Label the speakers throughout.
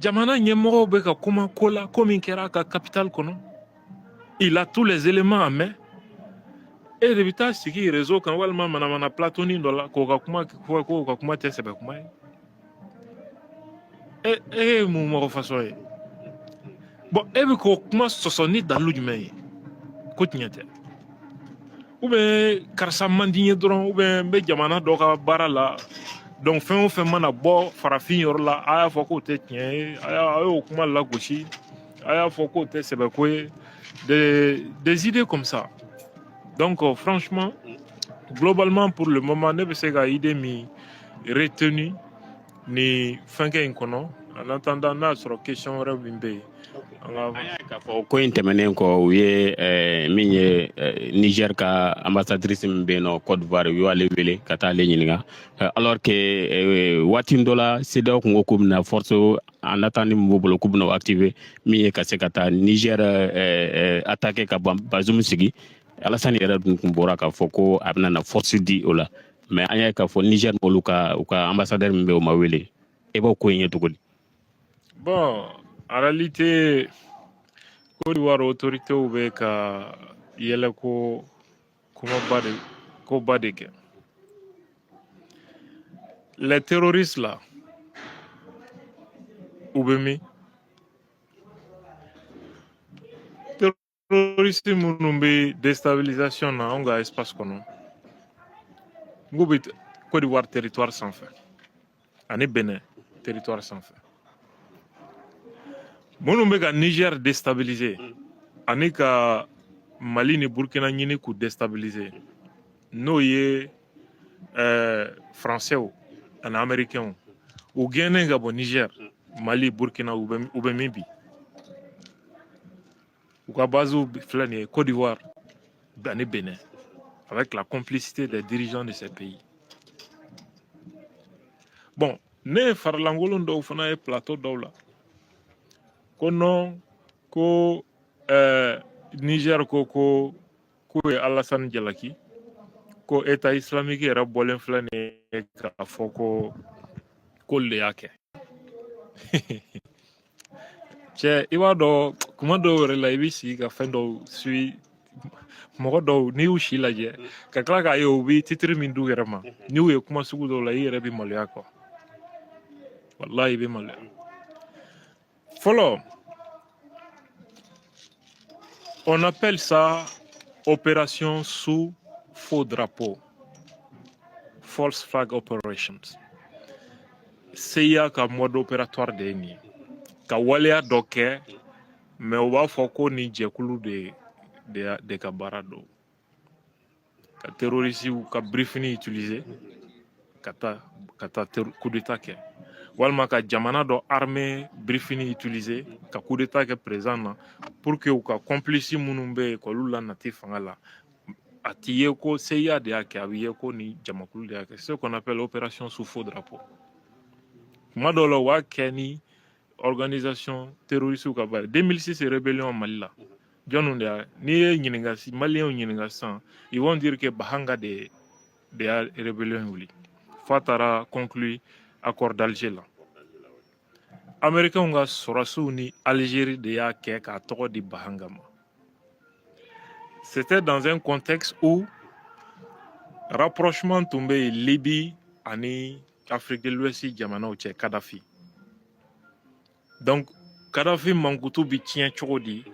Speaker 1: jamana ɲɛmɔgɔw bɛ ka kuma ko la ko min kɛra a ka capitale kɔnɔ. Il a tous les éléments en main. E de bɛ taa sigi réseau kan walima manamana platonin dɔ la k'o ka kuma fɔ k'o ka kuma tɛ sɛbɛ kuma ye. E ye mun mɔgɔ façon ye? Bon, e bɛ k'o kuma sɔsɔ ni dalilu jumɛn ye? Ko tiɲɛ tɛ. Ou bien karisa man di n ye dɔrɔn ou bien n bɛ jamana dɔ ka baara la. Donc fɛn o fɛn mana bɔ farafin yɔrɔ la a y'a fɔ k'o tɛ tiɲɛ ye a y'o kuma lagosi a y'a fɔ k'o tɛ sɛbɛko ye des idées comme ça. Donc franchement globalement pour le moment ne bɛ se ka idée min retenu ni fɛnkɛ in kɔnɔ en attendant n'a sɔrɔ question wɛrɛ min bɛ yen.
Speaker 2: An y'a k'a fɔ ko in tɛmɛnen kɔ u ye min ye Niger ka ambassadrice min bɛ yen nɔ Côte d'Ivoire u y'ale wele ka taa ale ɲininka alors que waati dɔ la CEDEAO kun ko k'u bɛna force en attendant min b'u bolo k'u bɛna activer min ye ka se ka taa Niger attaquer ka Bazoum sigi Alassane yɛrɛ dun kun bɔra k'a fɔ ko a bɛna na force di o la mais an y'a k'a fɔ Niger m'olu ka ambassadeur min bɛ yen o ma wele e b'o ko in ye cogo di?
Speaker 1: Bon, en réalité, Côte d'Ivoire autorité ou bien ka yɛlɛ ko ba de kɛ. Les terroristes là, u bɛ min? Terroristes minnu bɛ déstabilisation na anw ka espace kɔnɔ, n k'u bɛ Côte d'Ivoire territoire sanfɛ ani Benin territoire sanfɛ. Minnu bɛ ka Niger déstabiliser ani ka Mali ni Burkina ɲini k'u déstabiliser n'o ye français ani américains u gɛnnen ka bɔ Niger, Mali, Burkina u bɛ min bi? U ka base filɛ nin ye Côte d'Ivoire ani Benin avec la complicité des dirigeants de ces pays. Bon, ne ye faralankolon dɔw fana ye plateau dɔw la ko non ko Niger ko k'u ye Alassane jalaki ko État islamique yɛrɛ bɔlen filɛ nin ye k'a fɔ k'olu de y'a kɛ. Cɛ i b'a dɔn kuma dɔw yɛrɛ la i b'i sigi ka fɛn dɔw suit mɔgɔ dɔw n'i y'u si lajɛ ka tila k'a ye u bɛ titre min d'u yɛrɛ ma n'i y'u ye kuma sugu dɔw la i yɛrɛ bɛ maloya quoi. Wallahi i bɛ maloya. Fɔlɔ on appelle ça opération sous faux drapeau, false flag operations. CIA ka mode opératoire de ye nin ye ka waleya dɔ kɛ mais u b'a fɔ ko nin jɛkulu de ka baara don ka terroriste ka briefing utiliser ka taa coup d'état kɛ walima ka jamana dɔ armée briefing utiliser ka coup d'état kɛ président na pour que u ka complice minnu bɛ yen k'olu lanati fanga la a ti ye ko CIA de y'a kɛ a bɛ ye ko ni jamakulu de y'a kɛ ce qu'on appelle opération sous faux drapeau. Kuma dɔw la u b'a kɛ ni organisation terroriste ka baara 2006 rébellion Mali la jɔnni de y'a n'i ye ɲininka maliyɛnw ɲininka sisan ils vont dire que Bahanga de y'a rébellion wuli f'a taara conclure accord d'Alger la américains ka sɔrɔsiw ni Algérie de y'a kɛ k'a tɔgɔ di Bahanga ma. C'était dans un contexte où rapprochement tun bɛ yen Libye ani Afrique de l'Ouest jamanaw cɛ Kadhafi. Donc Kadhafi mankutu bi tiɲɛ cogo di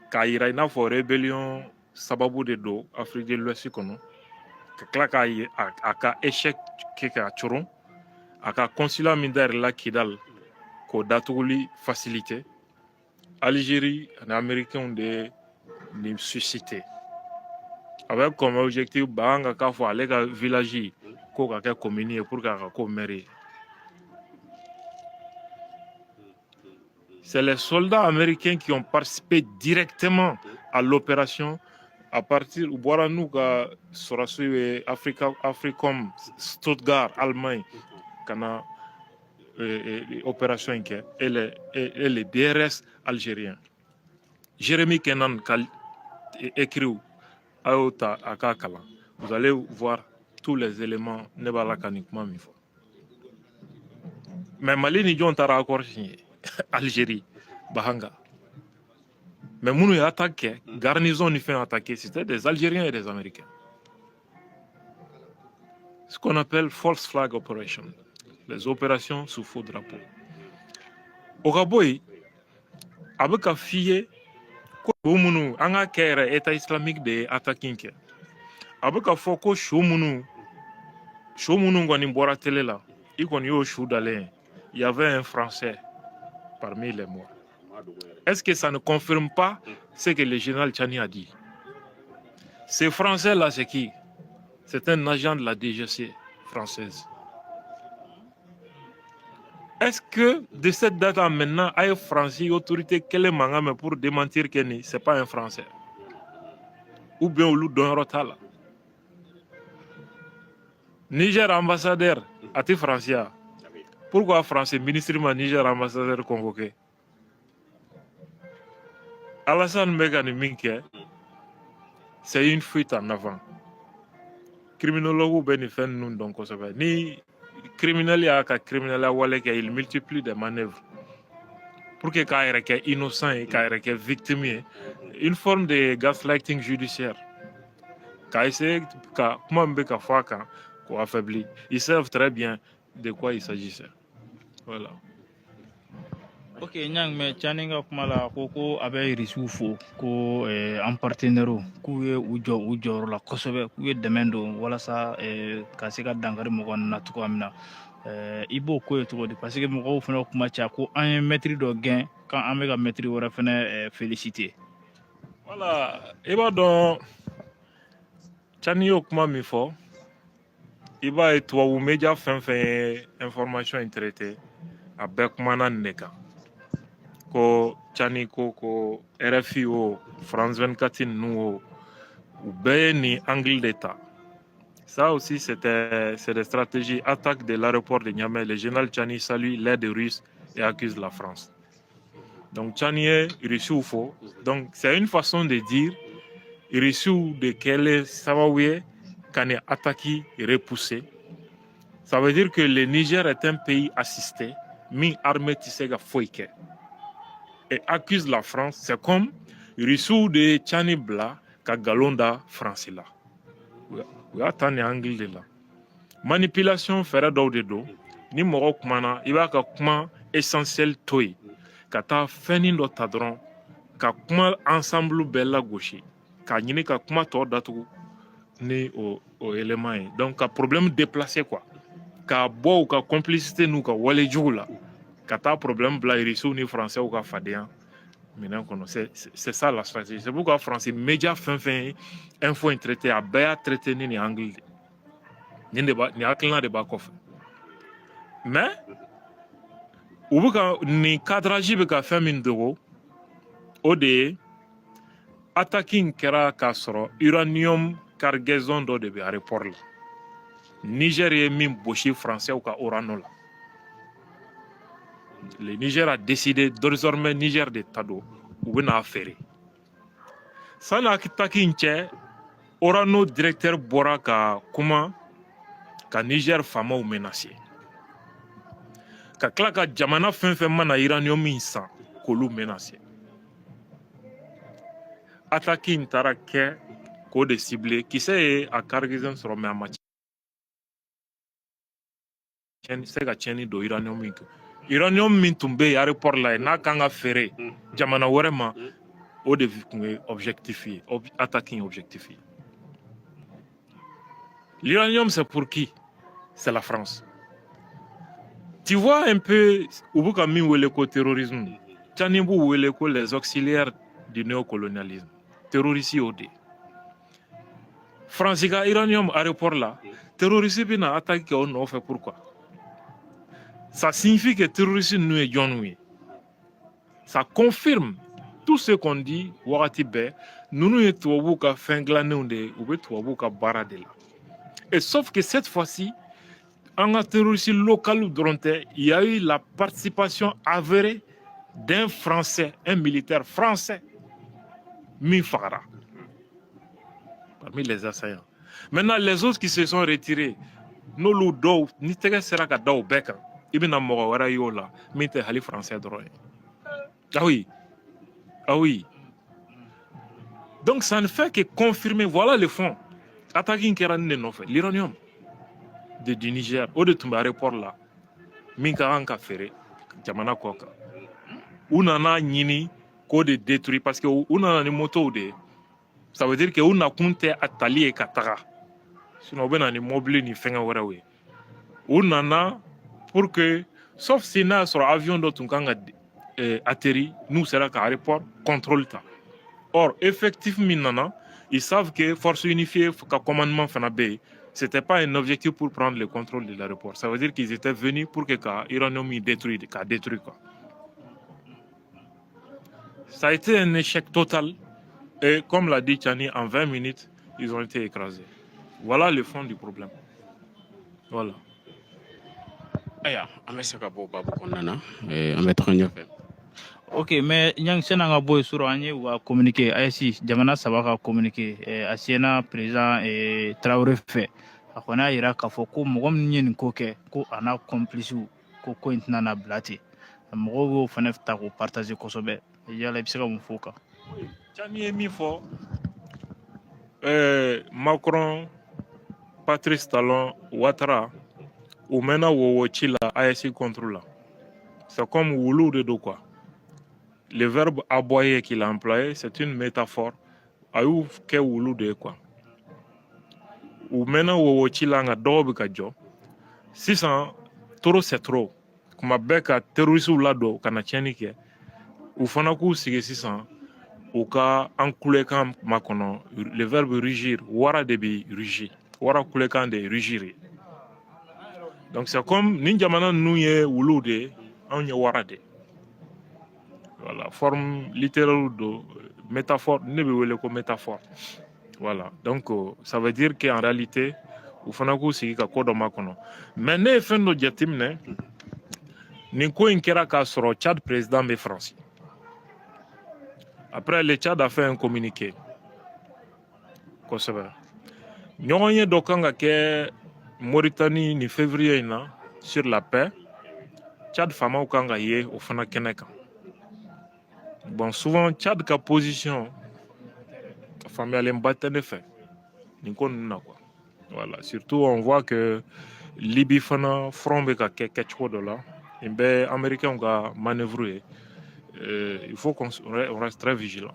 Speaker 1: k'a yira i n'a fɔ rébellion sababu de don Afrique de l'Ouest kɔnɔ ka tila k'a ka échec kɛ k'a coron a ka consulat min dayɛlɛla Kidal k'o datuguli facilité Algérie ani américains de nin suscité avec comme objectif Bahanga k'a fɔ ale ka village k'o ka kɛ commune ye pour que a ka k'o maire ye. C'est les soldats américains qui ont participé directement à l'opération à partir du Boranuga Sorasue, Africom, Stuttgart, Allemagne, kana opération et les DRS algériens. Jérémy Kenan écrit Aota Akakala. Vous allez voir tous les éléments Nebala Kanikma Mifo. Mais Mali ni John Tara accord signé. Algérie, Bahanga. Mais nous avons attaqué, garnison nous fait attaquer, c'était des Algériens et des Américains. Ce qu'on appelle false flag operation, les opérations sous faux drapeau. Au Gaboy, avec un fille, on a créé l'État islamique de attaquer. Avec un foko choumounou, on a télé là, il y avait un Français parmi les morts. Est-ce que ça ne confirme pas ce que le général Tchani a dit? Ce Français-là, c'est qui? C'est un agent de la DGC française. Est-ce que de cette date à maintenant, il y a Français, autorité, quel est mangame pour démentir que ce n'est pas un Français? Ou bien au loup d'un rotala? Niger ambassadeur, à Français. Pourquoi Français, ministre de Niger ambassadeur convoqué? Alassane Megani Minke, c'est une fuite en avant. Criminologue ben fait nous donc ni criminel ya ka criminel ya wale que il multiplie des manœuvres pour que quand il est innocent et quand il est victime, une forme de gaslighting judiciaire. Quand il comment mbeka fois quand qu'on affaiblit, ils savent très bien de quoi il s'agissait. Voilà.
Speaker 3: Ok, nyang me chaninga kumala koko abe risufo ko en partenaire ku ye ujo la kosobe ku ye demendo wala sa ka se ka dangari mo na to amina ibo ko to de parce que mo fana kuma cha ko un maître do gain quand on ka maître wara fana féliciter.
Speaker 1: Voilà, et bah donc chanio kuma mi fo iba et toi ou média fait information traitée avec mana neka. Ko Tchani ko RFI o France 24 nous ou ni angle d'État. Ça aussi c'est des stratégies attaque de l'aéroport de Niamey. Le général Tchani salue l'aide russe et accuse la France. Donc Tchani est reçu ou faux. Donc c'est une façon de dire reçu de quel Savaoué qu'on est attaqué et repoussé. Ça veut dire que le Niger est un pays assisté, mi armé tisega foike. Et accuse la France, c'est comme Rissou de Tchani Bla, Kagalonda France là. Oui, attendez, angle de là. Manipulation ferait d'eau de dos, ni moro kumana, il va ka kuma essentiel toi, kata fenin do tadron, ka kuma ensemble bella gauche, ka nyine ka kuma to datu ni au élément. Donc, ka problème déplacé quoi. Ka bo ka complicité nous ka wale djoula. Kata problème bla Rissou ni français ou ka fadéan. C'est ça la stratégie. C'est pourquoi français média fin info traité à bien traité ni anglais. Ni akilna de bakof. Mais ou ni cadrage be ka fait min de ode attacking kera kasro uranium cargaison do de aéroport là. Niger min boshi français ou ka orano là. Le Niger a décidé désormais Niger de Tado ou bien affaire. Ça n'a qu'attaqué une tchè, orano directeur Bora ka comment ka Niger fama ou menacé. Ka klaka jamana fin mana iranium insan kolu menacé. Attaqué une tarake ko de ciblé qui sait à cargaison sur ma match. C'est ka tcheni do iranium minko. Iranium min tumbe aéroport là n'a kanga ferré jamana worema au de objectifié attacking objectifié. L'uranium c'est pour qui? C'est la France. Tu vois un peu où kami wele ko terrorisme. Tchanibu wele ko les auxiliaires du néocolonialisme. Terroristes OD. France ga uranium aéroport là, terroristes bina attaqué on fait pourquoi? Ça signifie que le terrorisme nous est John. Ça confirme tout ce qu'on dit. Nous et sauf que cette fois-ci, en un terroriste local ou dronté, il y a eu la participation avérée d'un Français, un militaire français, Mifara, parmi les assaillants. Maintenant, les autres qui se sont retirés, nos loups d'eau, ni tega sera ka d'eau beka. i bɛna mɔgɔ wɛrɛ y'o la min tɛ hali français dɔrɔn ye. Ah oui, ah oui. Donc ça ne fait que confirmer, voilà le fond. Attaque in kɛra nin de nɔfɛ, l'uranium du Niger, o de tun bɛ aéroport la min ka kan ka feere jamana kɔ kan. U nana ɲini k'o de détruire parce que u nana ni motow de ye. Ça veut dire que u nakun tɛ a tali ye ka taga. Sinon u bɛna ni mobile ni fɛngɛ wɛrɛw ye. U nana pour que, sauf si n'a sɔrɔ avion dɔ tun kan ka atterri n'u sera ka aéroport contrôle ta. Or, effectif min nana, ils savent que force unifiée ka commandement fana bɛ yen. C'était pas un objectif pour prendre le contrôle de l'aéroport. Ça veut dire qu'ils étaient venus pour que ka uranium détruire, ka détruire quoi. Ça a été un échec total. Et comme l'a dit Chani, en 20 minutes, ils ont été écrasés. Voilà le fond du problème. Voilà.
Speaker 2: Aya, an bɛ se ka bɔ babu kɔnɔna na, an bɛ taga ɲɛfɛ.
Speaker 3: Ok, mais Yang Senanga Boy sur Anye ou a communiqué, ASI, Jamana Sabaka a communiqué, Asiena président Traoré fait. A kona ira k'a fɔ ko mɔgɔ min ye nin ko kɛ ko a n'a complice ko ko in tɛna na bila ten mɔgɔw y'o fana ta k'o partager kosɛbɛ yala i bɛ se ka mun fɔ o kan.
Speaker 1: Chani ye min fɔ Macron, Patrice Talon, Ouattara u mɛnna wowo ci la AES contre la. C'est comme wulu de do quoi. Le verbe aboyer qu'il a employé, c'est une métaphore. A y'u kɛ wulu de quoi. U mɛnna wowo ci la nka dɔgɔ bɛ ka jɔ. Sisan trop c'est trop. Kuma bɛɛ ka terroristes ladon ka na tiɲɛni kɛ. U fana k'u sigi sisan u ka an kulekan makɔnɔ le verbe rugir wara de bɛ rugir. Wara kulekan de rugir ye. Donc c'est comme nin jamana ninnu ye wulu de ye anw ye wara de. Voilà, forme littérale de métaphore, ne bɛ wele ko métaphore. Voilà, donc ça veut dire qu'en réalité u fana k'u sigi ka ko dɔ makɔnɔ. Mais ne ye fɛn dɔ jateminɛ nin ko in kɛra k'a sɔrɔ Tchad président bɛ France. Après le Tchad a fait un communiqué. Kosɛbɛ. Ɲɔgɔn ye dɔ kan ka kɛ Mauritanie ni février in na sur la paix. Tchad faamaw kan ka ye o fana kɛnɛ kan. Bon, souvent Tchad ka position faamuyalenba tɛ ne fɛ nin ko ninnu na quoi. Voilà, surtout on voit que Libye fana front bɛ ka kɛ kɛcogo dɔ la. Nin bɛ américains ka manœuvre ye. Il faut qu'on reste très vigilant.